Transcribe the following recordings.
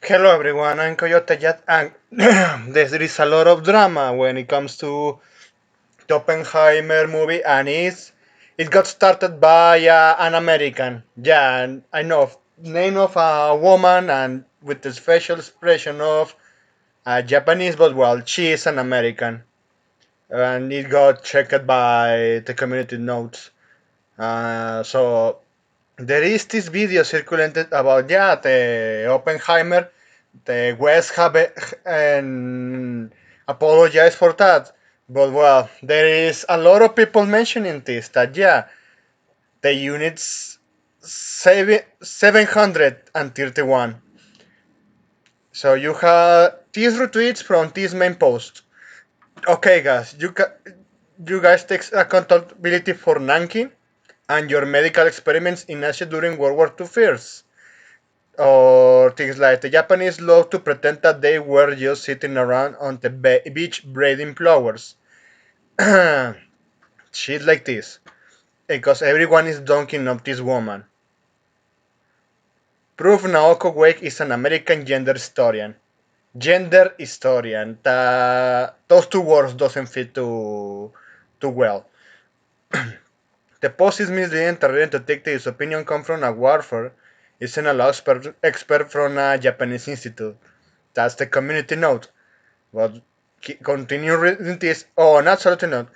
Hello everyone, I'm Coyote Jet, and there is a lot of drama when it comes to the Oppenheimer movie, and it got started by an American. Yeah, and I know name of a woman and with the facial expression of a Japanese, but well, she is an American, and it got checked by the community notes. So there is this video circulated about the Oppenheimer. The West have and apologize for that. But well, there is a lot of people mentioning this that the units 731. So you have these retweets from this main post. Okay, guys, you guys take accountability for Nanking and your medical experiments in Asia during World War II first. Or things like the Japanese love to pretend that they were just sitting around on the beach braiding flowers. Shit like this. Because everyone is dunking on this woman. Proof Naoko Wake is an American gender historian. Gender historian. Those two words doesn't fit too well. The post is misleading trying to take his opinion come from a warfare is an law expert from a Japanese institute. That's the community note. But continue reading this. Oh, and absolutely not.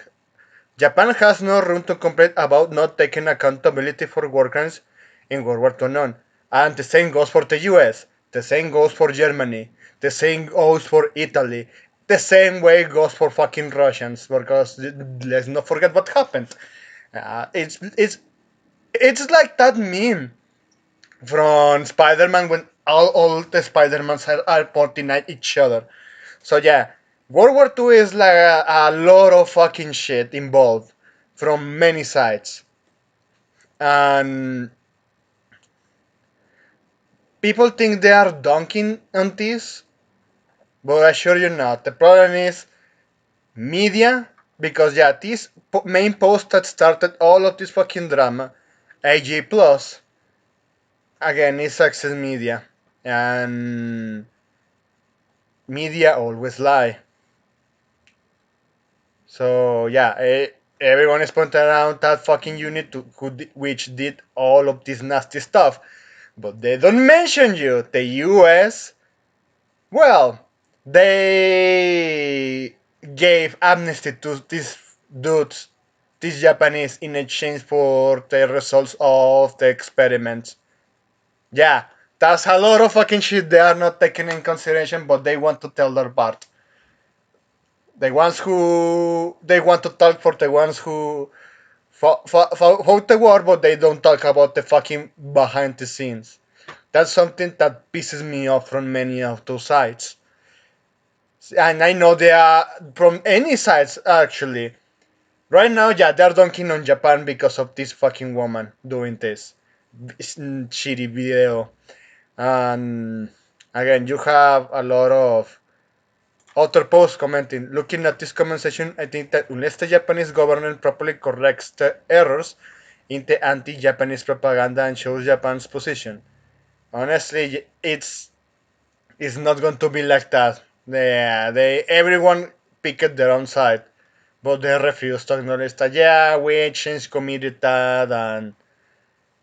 Japan has no room to complain about not taking accountability for war crimes in World War II none. And the same goes for the US. The same goes for Germany. The same goes for Italy. The same way goes for fucking Russians. Because let's not forget what happened. Uh, it's it's it's like that meme from Spider-Man when all the Spider-Mans are pointing at each other. So yeah, World War II is like a lot of fucking shit involved from many sides, and people think they are dunking on this, but I assure you not. The problem is media, because yeah, this main post that started all of this fucking drama, AG Plus, again is access media, and media always lie. So yeah, everyone is pointing out that fucking unit which did all of this nasty stuff, but they don't mention you. The U.S. Well, they gave amnesty to these dudes, these Japanese, in exchange for the results of the experiments. Yeah, that's a lot of fucking shit they are not taking in consideration, but they want to tell their part. The ones who they want to talk for the ones who fought the war, but they don't talk about the fucking behind the scenes. That's something that pisses me off from many of those sides. And I know they are from any sides actually. Right now, yeah, they're dunking on Japan because of this fucking woman doing this shitty video. And again, you have a lot of other posts commenting. Looking at this comment section, I think that unless the Japanese government properly corrects the errors in the anti-Japanese propaganda and shows Japan's position, honestly, it's not going to be like that. They everyone picked their own side, but they refuse to acknowledge that. Yeah, we changed committed that, and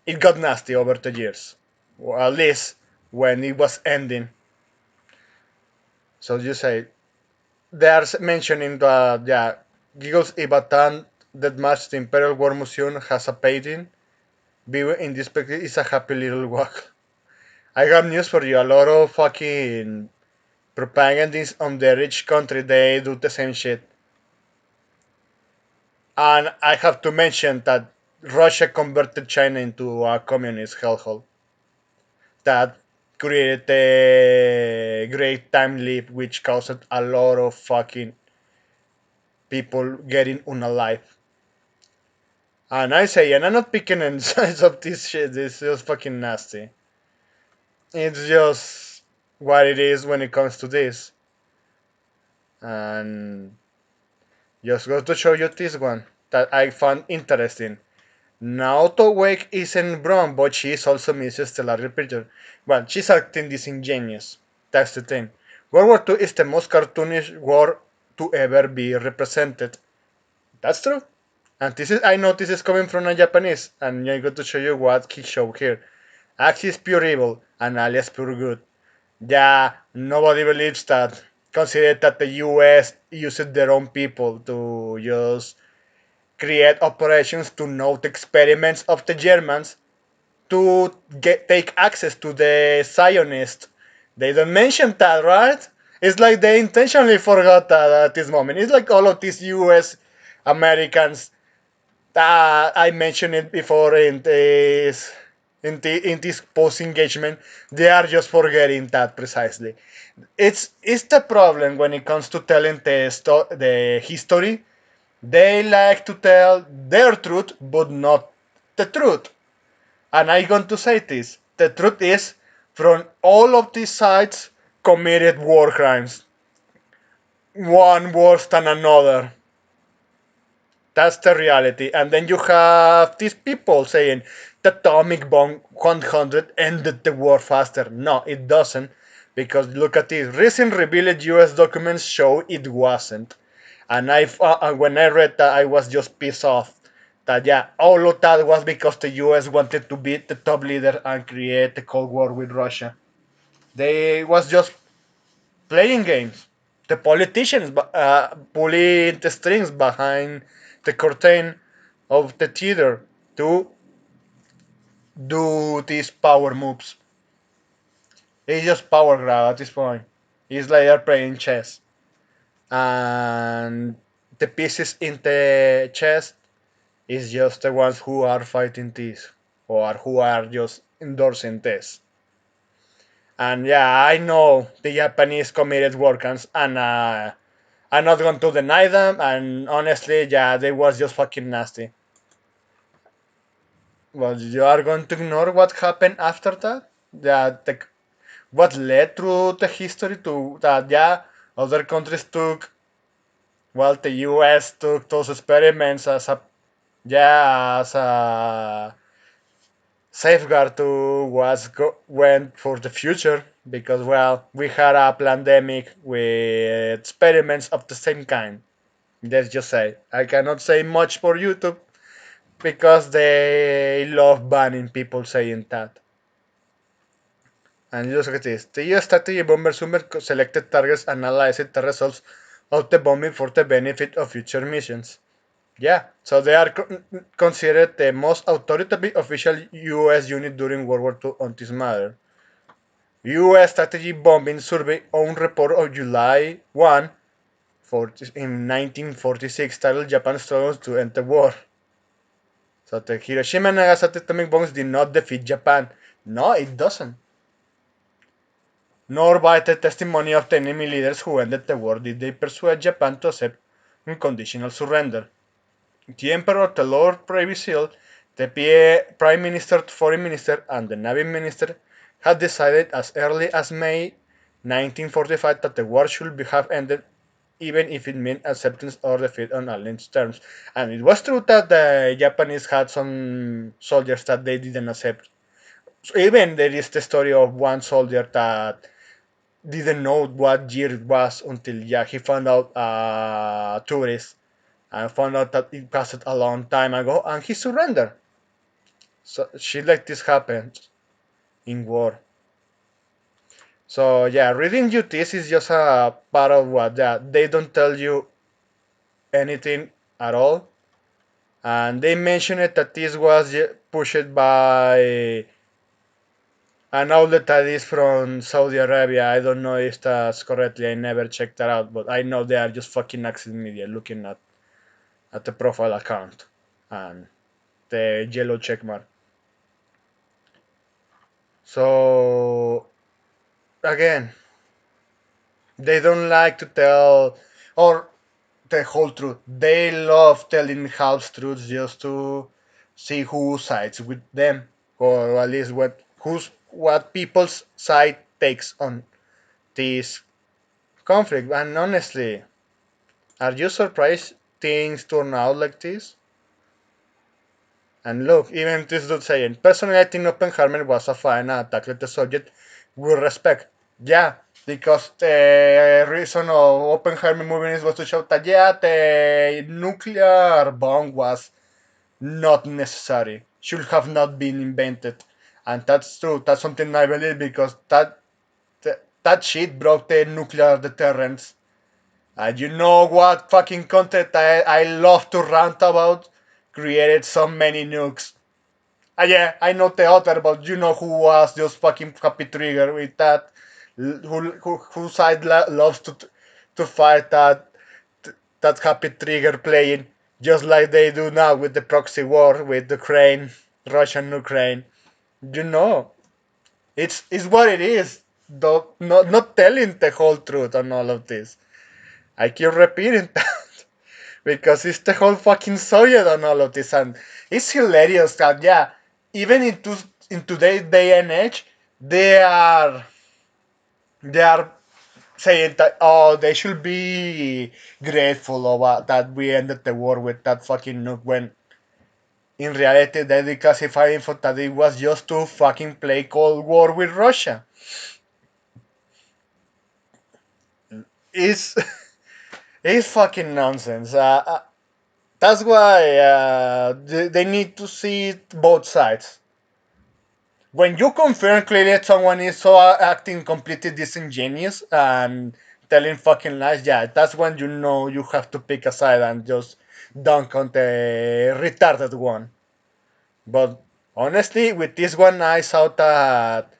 it got nasty over the years. Or at least when it was ending. So you say they are mentioning that Giggles Ibatan that match the Imperial War Museum has a painting. View in this picture is a happy little walk. I have news for you. A lot of fucking propagandists on the rich country, they do the same shit. And I have to mention that Russia converted China into a communist hellhole. That created a great time leap, which caused a lot of fucking people getting unalive. And I say, and I'm not picking on sides of this shit. This is fucking nasty. It's just what it is when it comes to this. And just go to show you this one that I found interesting. Naoto Wake isn't wrong, but she is also Mrs. Stellar Repeater. Well, she's acting disingenuous. That's the thing. World War II is the most cartoonish war to ever be represented. That's true. And this is I know this is coming from a Japanese, and I'm going to show you what he showed here. Axis pure evil and alias pure good. Yeah, nobody believes that. Consider that the US used their own people to just create operations to note experiments of the Germans to take access to the Zionists. They don't mention that, right? It's like they intentionally forgot that at this moment. It's like all of these US Americans. I mentioned it before in this post engagement. They are just forgetting that precisely. It's the problem when it comes to telling the history. They like to tell their truth, but not the truth. And I'm going to say this. The truth is, from all of these sides committed war crimes, one worse than another. That's the reality. And then you have these people saying the atomic bomb 100 ended the war faster. No, it doesn't. Because look at this. Recent revealed US documents show it wasn't. And when I read that, I was just pissed off. That yeah, all of that was because the US wanted to beat the top leader and create a Cold War with Russia. They was just playing games. The politicians pulling the strings behind the curtain of the theater to do these power moves. It's just power grab at this point. It's like they're playing chess. And the pieces in the chess is just the ones who are fighting this or who are just endorsing this. And yeah, I know the Japanese committed war crimes, and I'm not going to deny them. And honestly, yeah, they was just fucking nasty. Well, you are going to ignore what happened after that? That what led through the history to that? Yeah, other countries took. Well, the U.S. took those experiments as a as a safeguard to went for the future because well we had a pandemic with experiments of the same kind. Let's just say I cannot say much for YouTube because they love banning people saying that. And look at this. The US strategy bomber selected targets, analyzed the results of the bombing for the benefit of future missions. Yeah, so they are considered the most authoritative official US unit during World War II on this matter. US Strategy Bombing Survey own report of July 1 in 1946 titled Japan struggles to end the war. So the Hiroshima and Nagasaki atomic bombs did not defeat Japan. No, it doesn't. Nor by the testimony of the enemy leaders who ended the war did they persuade Japan to accept unconditional surrender. The Emperor, the Lord Privy Seal, the Prime Minister, Foreign Minister, and the Navy Minister had decided as early as May 1945 that the war should have ended even if it meant acceptance or defeat on Allied terms. And it was true that the Japanese had some soldiers that they didn't accept. So even there is the story of one soldier that didn't know what year it was until yeah he found out tourist and found out that it passed a long time ago and he surrendered. So shit like this happens in war. So yeah, reading you this is just a part of what yeah, they don't tell you anything at all. And they mentioned it that this was pushed by an outlet that is from Saudi Arabia. I don't know if that's correctly. I never checked that out, but I know they are just fucking Axis Media looking at the profile account and the yellow checkmark. So again, they don't like to tell or the whole truth. They love telling half truths just to see who sides with them, or at least what people's side takes on this conflict. And honestly, are you surprised things turn out like this? And look, even this dude saying, personally, I think Oppenheimer was a fine and tackled the subject with respect. Yeah, because the reason of Oppenheimer movies was to show that yeah, the nuclear bomb was not necessary, should have not been invented, and that's true. That's something I believe because that shit broke the nuclear deterrence. And you know what fucking content I love to rant about? Created so many nukes. Yeah, I know the author, but you know who was just fucking Happy Trigger with that? Who side loves to fight that Happy Trigger playing just like they do now with the proxy war with Ukraine, Russia and Ukraine. You know, it's what it is. Though not telling the whole truth on all of this. I keep repeating that because it's the whole fucking Soviet on all of this, and it's hilarious that yeah, even in today's day and age, they are they are saying that oh they should be grateful about that we ended the war with that fucking nuke when in reality they declassified info that it was just to fucking play Cold War with Russia. It's it's fucking nonsense. That's why they need to see both sides. When you confirm clearly that someone is so acting completely disingenuous and telling fucking lies, yeah, that's when you know you have to pick a side and just dunk on the retarded one. But honestly, with this one, I saw that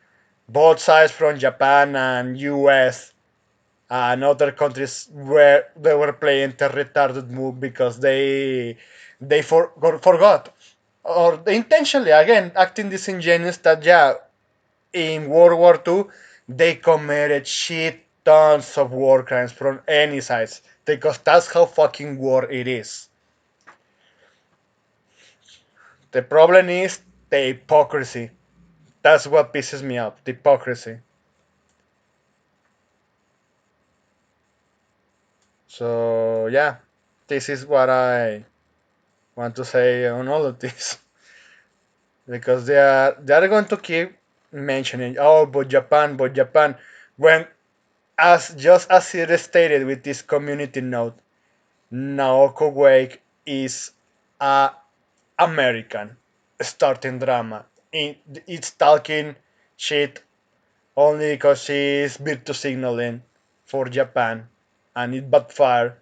both sides from Japan and US and other countries where they were playing the retarded move because forgot or intentionally again acting disingenuous that yeah in World War II they committed shit tons of war crimes from any sides because that's how fucking war it is. The problem is the hypocrisy. That's what pisses me off. The hypocrisy. So yeah, this is what I want to say on all of this. Because they are going to keep mentioning oh but Japan when as just as it is stated with this community note Naoko Wake is a American starting drama. It's talking shit only because she's virtue signaling for Japan and it backfired.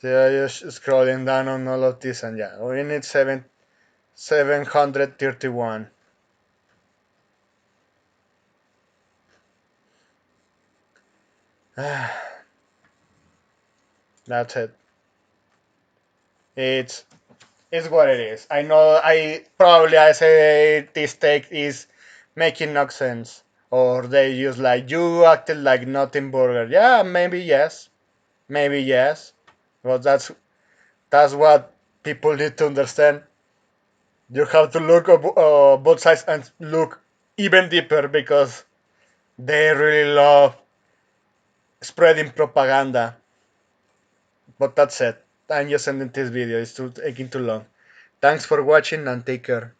So I just scrolling down on all of this and yeah, we need 731. That's it. It's it's what it is. I know I say this take is making no sense. Or they use like you acted like nothing burger. Yeah, maybe yes. Maybe yes. But that's what people need to understand. You have to look both sides and look even deeper because they really love spreading propaganda. But that's it. I'm just ending this video. It's taking too long. Thanks for watching and take care.